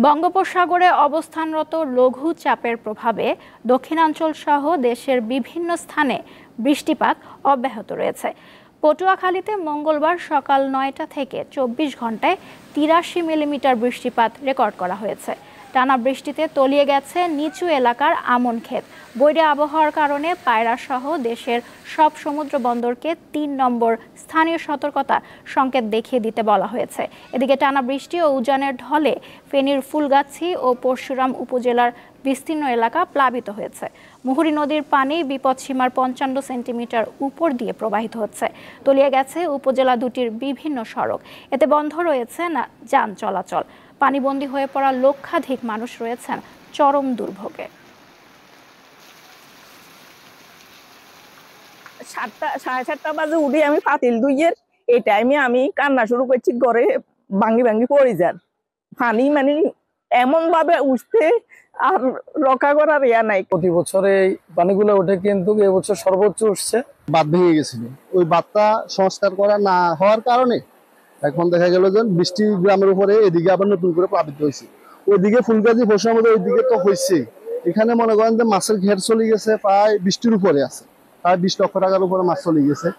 বঙ্গোপসাগরে অবস্থানরত লঘু চাপের প্রভাবে দক্ষিণাঞ্চল সহ দেশের বিভিন্ন স্থানে বৃষ্টিপাত অব্যাহত রয়েছে। পটুয়াখালীতে মঙ্গলবার সকাল ৯টা থেকে ২৪ ঘন্টায় ৮৩ মিলিমিটার বৃষ্টিপাত রেকর্ড করা হয়েছে। টানা বৃষ্টিতে তলিয়ে গেছে নিচু এলাকার আমন ক্ষেত। বৈরী আবহাওয়ার কারণে পায়রা সহ দেশের সব সমুদ্র বন্দরকে ৩ নম্বর স্থানীয় সতর্কতা সংকেত দেখিয়ে দিতে বলা হয়েছে। এদিকে টানা বৃষ্টি ও উজানের ঢলে ফেনীর ফুলগাছি ও পরশুরাম উপজেলার বিস্তীর্ণ এলাকা প্লাবিত হয়েছে। মুহুরী নদীর পানি বিপদসীমার ৫৫ সেন্টিমিটার উপর দিয়ে প্রবাহিত হচ্ছে। তলিয়ে গেছে উপজেলা দুটির বিভিন্ন সড়ক। এতে বন্ধ রয়েছে না যান চলাচল। পানিবন্দী হয়ে পড়া লক্ষাধিক মানুষ রয়েছেন চরম দুর্ভোগে। 7:30 বাজে উঠি আমি ফাতিল দুইয়ের। এই টাইমে আমি কান্না শুরু করছি, ঘরে ভাঙ্গি ভাঙ্গি পড়ে যান। পানি মানে এমন ভাবে উঠতে আর রক্ষা করার ইয়া নাই। প্রতি বছর এই পানিগুলো ওঠে, কিন্তু এবছর সর্বোচ্চ উঠছে। বাঁধ ভেঙে গেছিল, ওই বাঁধটা সংস্কার করা না হওয়ার কারণে এখন দেখা গেল যে বৃষ্টি গ্রামের উপরে এদিকে আবার নতুন করে প্লাবিত হয়েছে। ওইদিকে ফুলগাজী ফসলের মধ্যে ওইদিকে তো হয়েছে। এখানে মনে করেন যে মাছের ঘের চলে গেছে, প্রায় বৃষ্টির উপরে আছে, প্রায় 20 লক্ষ টাকার উপরে মাছ চলে গেছে।